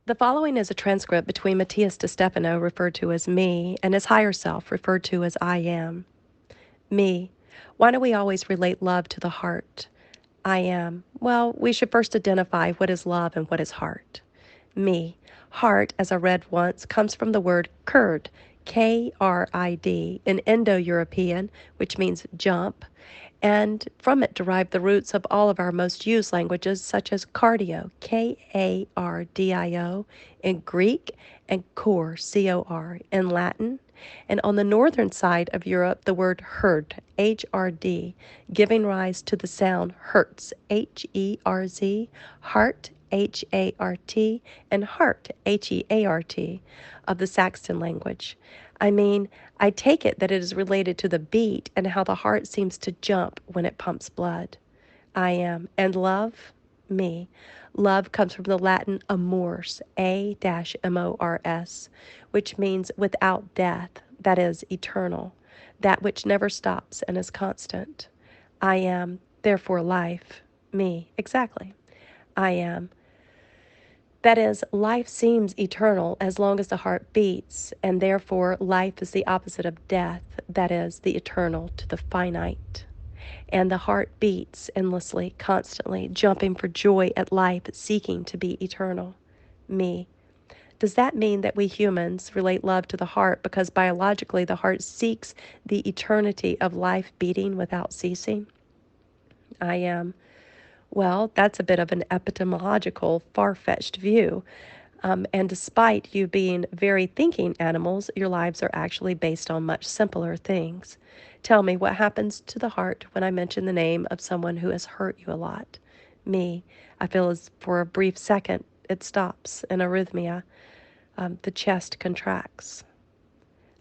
The following is a transcript between Matías to Stefano, referred to as me, and his higher self, referred to as I am. Me. Why do we always relate love to the heart? I am. Well, we should first identify what is love and what is heart. Me. Heart, as I read once, comes from the word Kurd, K-R-I-D, in Indo-European, which means jump, and from it derive the roots of all of our most used languages, such as cardio, K-A-R-D-I-O, in Greek, and cor, C-O-R, in Latin. And on the northern side of Europe, the word herd, H-R-D, giving rise to the sound hertz, H-E-R-Z, heart, H-A-R-T, and heart, H-E-A-R-T, of the Saxon language. I mean, I take it that it is related to the beat and how the heart seems to jump when it pumps blood. I am. And love? Me. Love comes from the Latin amors, A-M-O-R-S, which means without death, that is, eternal, that which never stops and is constant. I am, therefore life. Me. Exactly. I am. That is, life seems eternal as long as the heart beats, and therefore life is the opposite of death, that is, the eternal to the finite. And the heart beats endlessly, constantly, jumping for joy at life, seeking to be eternal. Me. Does that mean that we humans relate love to the heart because biologically the heart seeks the eternity of life beating without ceasing? I am. Well, that's a bit of an epistemological, far-fetched view. And despite you being very thinking animals, your lives are actually based on much simpler things. Tell me, what happens to the heart when I mention the name of someone who has hurt you a lot? Me. I feel as for a brief second it stops, an arrhythmia. The chest contracts.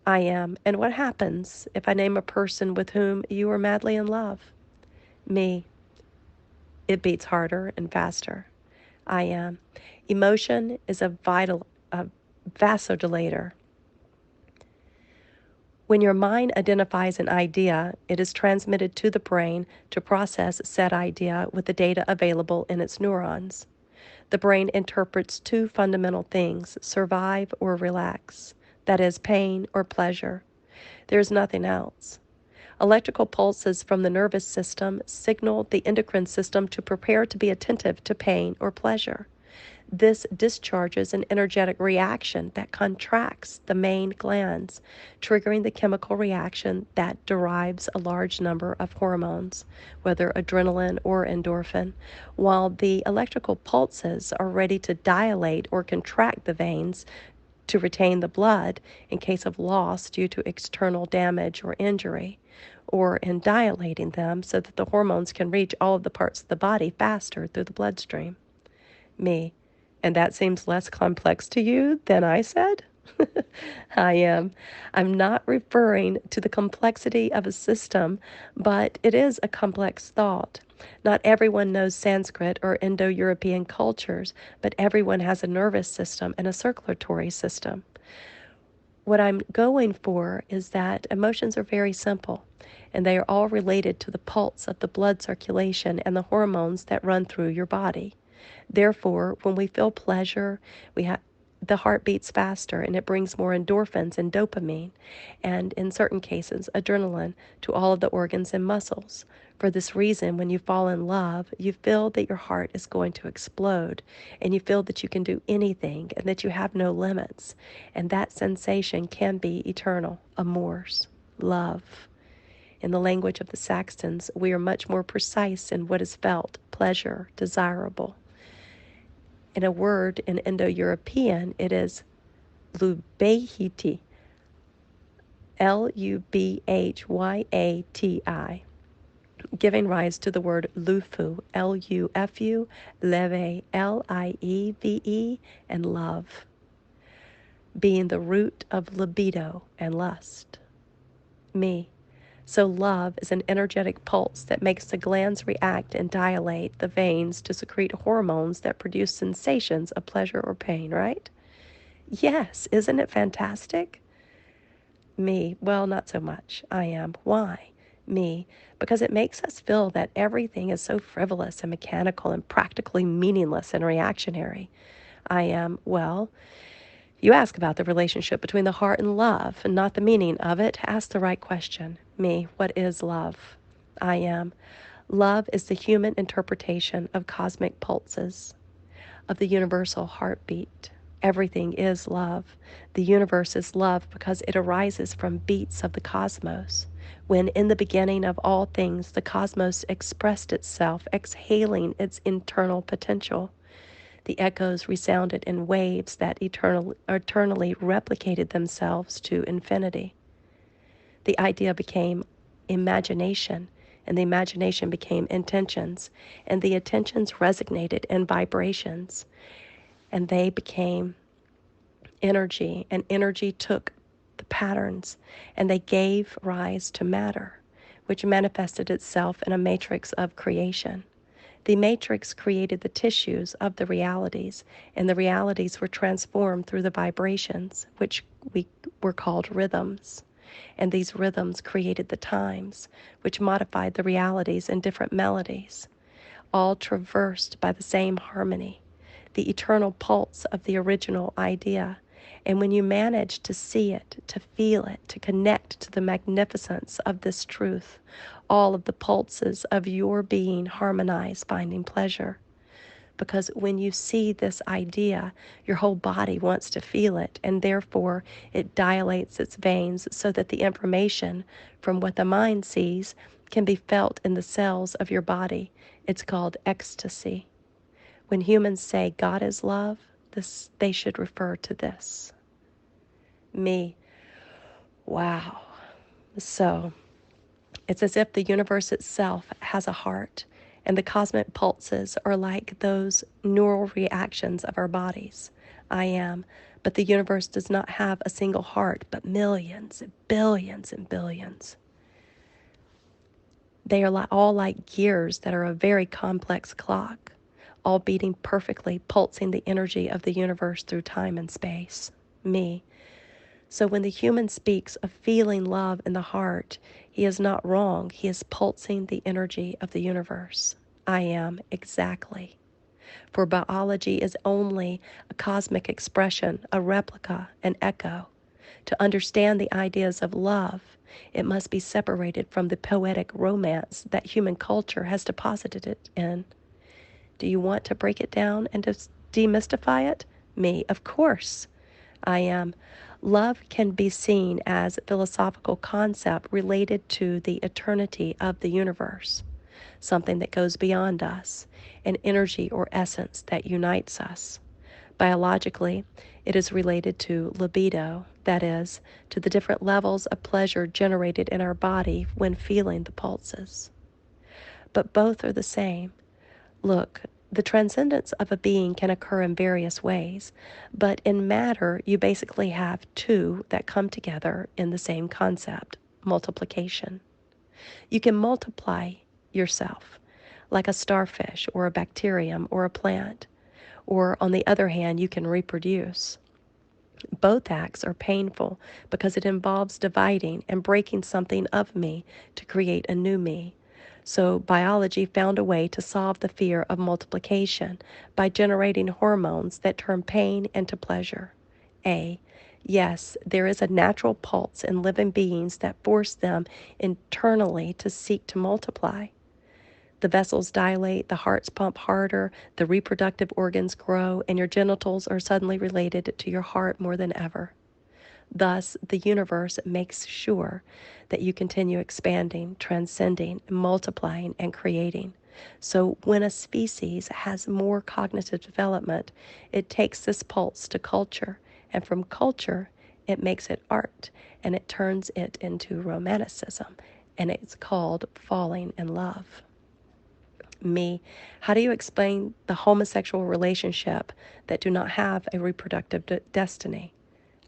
I am. And what happens if I name a person with whom you are madly in love? Me. It beats harder and faster. I am. Emotion is a vasodilator. When your mind identifies an idea, it is transmitted to the brain to process said idea with the data available in its neurons. The brain interprets two fundamental things: survive or relax, that is, pain or pleasure. There is nothing else. Electrical pulses from the nervous system signal the endocrine system to prepare to be attentive to pain or pleasure. This discharges an energetic reaction that contracts the main glands, triggering the chemical reaction that derives a large number of hormones, whether adrenaline or endorphin, while the electrical pulses are ready to dilate or contract the veins to retain the blood in case of loss due to external damage or injury, or in dilating them so that the hormones can reach all of the parts of the body faster through the bloodstream. Me. And that seems less complex to you than I said? I am. I'm not referring to the complexity of a system, but it is a complex thought. Not everyone knows Sanskrit or Indo-European cultures, but everyone has a nervous system and a circulatory system. What I'm going for is that emotions are very simple, and they are all related to the pulse of the blood circulation and the hormones that run through your body. Therefore, when we feel pleasure, the heart beats faster and it brings more endorphins and dopamine, and in certain cases, adrenaline to all of the organs and muscles. For this reason, when you fall in love, you feel that your heart is going to explode, and you feel that you can do anything and that you have no limits. And that sensation can be eternal, amours, love. In the language of the Saxons, we are much more precise in what is felt, pleasure, desirable. In a word in Indo-European, it is lubhyati, Lubhyati, giving rise to the word lufu, L-U-F-U, leve, L-I-E-V-E, and love, being the root of libido and lust. Me. So love is an energetic pulse that makes the glands react and dilate the veins to secrete hormones that produce sensations of pleasure or pain, right? Yes, isn't it fantastic? Me, well, not so much. I am. Why? Me, because it makes us feel that everything is so frivolous and mechanical and practically meaningless and reactionary. I am, well, you ask about the relationship between the heart and love, and not the meaning of it. Ask the right question. Me, what is love? I am. Love is the human interpretation of cosmic pulses, of the universal heartbeat. Everything is love. The universe is love because it arises from beats of the cosmos. When in the beginning of all things the cosmos expressed itself, exhaling its internal potential, the echoes resounded in waves that eternally replicated themselves to infinity. The idea became imagination, and the imagination became intentions, and the intentions resonated in vibrations, and they became energy, and energy took the patterns, and they gave rise to matter, which manifested itself in a matrix of creation. The matrix created the tissues of the realities, and the realities were transformed through the vibrations, which were called rhythms. And these rhythms created the times, which modified the realities in different melodies, all traversed by the same harmony, the eternal pulse of the original idea. And when you manage to see it, to feel it, to connect to the magnificence of this truth, all of the pulses of your being harmonize, finding pleasure. Because when you see this idea, your whole body wants to feel it, and therefore it dilates its veins so that the information from what the mind sees can be felt in the cells of your body. It's called ecstasy. When humans say God is love, they should refer to this. Me. Wow. So it's as if the universe itself has a heart, and the cosmic pulses are like those neural reactions of our bodies. I am. But the universe does not have a single heart, but millions and billions and billions. They are all like gears that are a very complex clock, all beating perfectly, pulsing the energy of the universe through time and space. Me. So when the human speaks of feeling love in the heart, he is not wrong. He is pulsing the energy of the universe. I am, exactly. For biology is only a cosmic expression, a replica, an echo. To understand the ideas of love, it must be separated from the poetic romance that human culture has deposited it in. Do you want to break it down and demystify it? Me, of course. I am. Love can be seen as a philosophical concept related to the eternity of the universe, something that goes beyond us, an energy or essence that unites us. Biologically, it is related to libido, that is, to the different levels of pleasure generated in our body when feeling the pulses. But both are the same. Look, the transcendence of a being can occur in various ways, but in matter, you basically have two that come together in the same concept, multiplication. You can multiply yourself, like a starfish or a bacterium or a plant, or on the other hand, you can reproduce. Both acts are painful because it involves dividing and breaking something of me to create a new me. So biology found a way to solve the fear of multiplication by generating hormones that turn pain into pleasure. Yes, there is a natural pulse in living beings that force them internally to seek to multiply. The vessels dilate, the hearts pump harder, the reproductive organs grow, and your genitals are suddenly related to your heart more than ever. Thus, the universe makes sure that you continue expanding, transcending, multiplying, and creating. So when a species has more cognitive development, it takes this pulse to culture, and from culture, it makes it art, and it turns it into romanticism, and it's called falling in love. Me, how do you explain the homosexual relationship that do not have a reproductive destiny?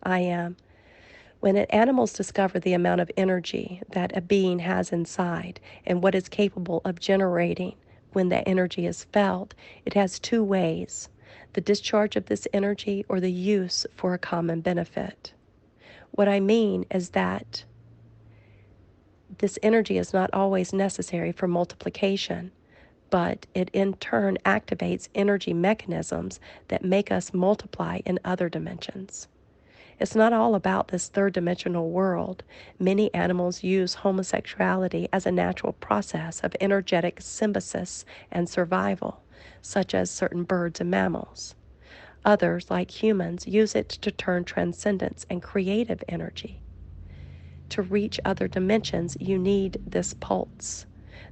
I am. When animals discover the amount of energy that a being has inside and what is capable of generating when that energy is felt, it has two ways: the discharge of this energy or the use for a common benefit. What I mean is that this energy is not always necessary for multiplication, but it in turn activates energy mechanisms that make us multiply in other dimensions. It's not all about this third-dimensional world. Many animals use homosexuality as a natural process of energetic symbiosis and survival, such as certain birds and mammals. Others, like humans, use it to turn transcendence and creative energy. To reach other dimensions, you need this pulse.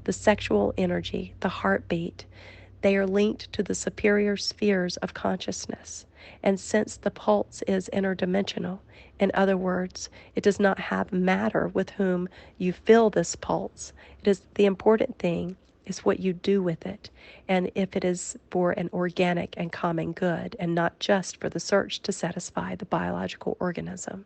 The sexual energy, the heartbeat, they are linked to the superior spheres of consciousness. And since the pulse is interdimensional, in other words, it does not have matter with whom you feel this pulse. It is the important thing is what you do with it, and if it is for an organic and common good, and not just for the search to satisfy the biological organism.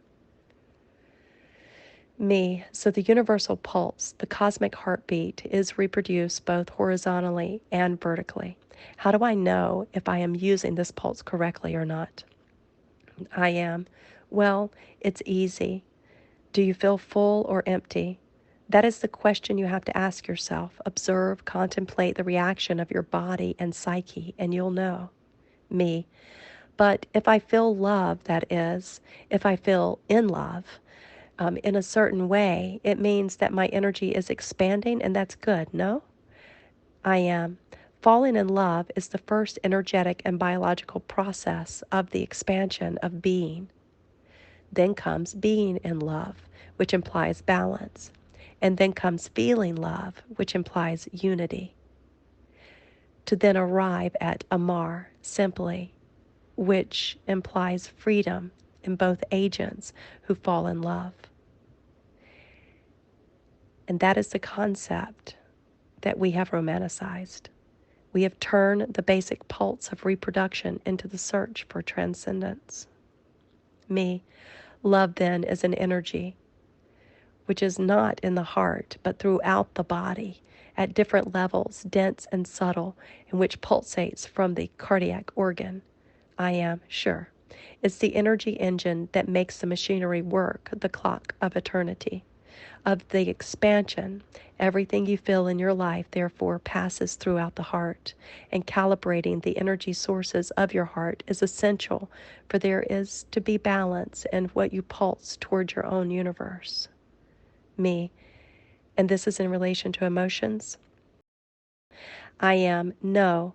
So the universal pulse, the cosmic heartbeat, is reproduced both horizontally and vertically. How do I know if I am using this pulse correctly or not? I am. Well, it's easy. Do you feel full or empty? That is the question you have to ask yourself. Observe, contemplate the reaction of your body and psyche, and you'll know. But if I feel love, that is, if I feel in love, in a certain way, it means that my energy is expanding, and that's good, no? I am. Falling in love is the first energetic and biological process of the expansion of being. Then comes being in love, which implies balance. And then comes feeling love, which implies unity. To then arrive at amar, simply, which implies freedom in both agents who fall in love. And that is the concept that we have romanticized. We have turned the basic pulse of reproduction into the search for transcendence. Love then is an energy, which is not in the heart, but throughout the body, at different levels, dense and subtle, and which pulsates from the cardiac organ. I am sure. It's the energy engine that makes the machinery work, the clock of eternity. Of the expansion, everything you feel in your life, therefore, passes throughout the heart, and calibrating the energy sources of your heart is essential, for there is to be balance in what you pulse toward your own universe. And this is in relation to emotions. I am, no,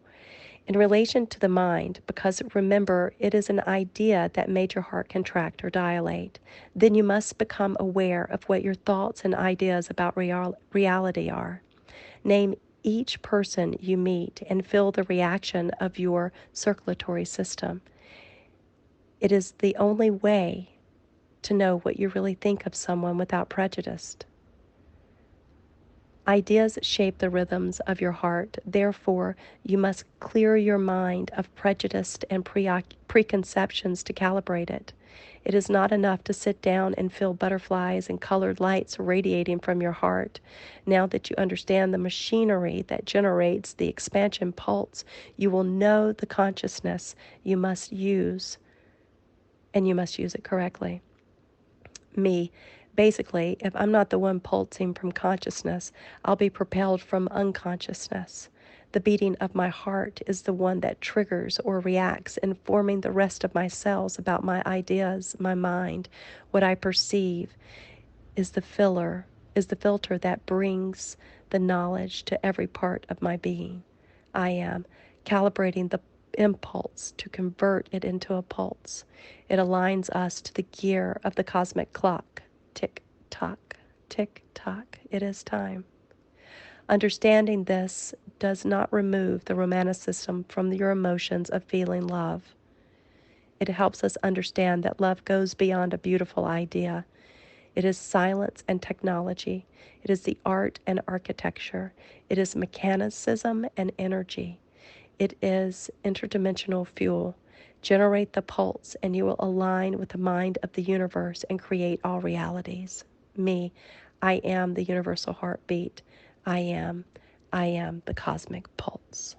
in relation to the mind, because remember, it is an idea that made your heart contract or dilate. Then you must become aware of what your thoughts and ideas about reality are. Name each person you meet and feel the reaction of your circulatory system. It is the only way to know what you really think of someone without prejudice. Ideas shape the rhythms of your heart. Therefore, you must clear your mind of prejudice and preconceptions to calibrate it. It is not enough to sit down and feel butterflies and colored lights radiating from your heart. Now that you understand the machinery that generates the expansion pulse, you will know the consciousness you must use, and you must use it correctly. Basically, if I'm not the one pulsing from consciousness, I'll be propelled from unconsciousness. The beating of my heart is the one that triggers or reacts, informing the rest of my cells about my ideas, my mind. What I perceive is the filter that brings the knowledge to every part of my being. I am calibrating the impulse to convert it into a pulse. It aligns us to the gear of the cosmic clock. Tick tock, it is time. Understanding this does not remove the romanticism from your emotions of feeling love. It helps us understand that love goes beyond a beautiful idea. It is science and technology. It is the art and architecture. It is mechanicism and energy. It is interdimensional fuel. Generate the pulse, and you will align with the mind of the universe and create all realities. I am the universal heartbeat. I am the cosmic pulse.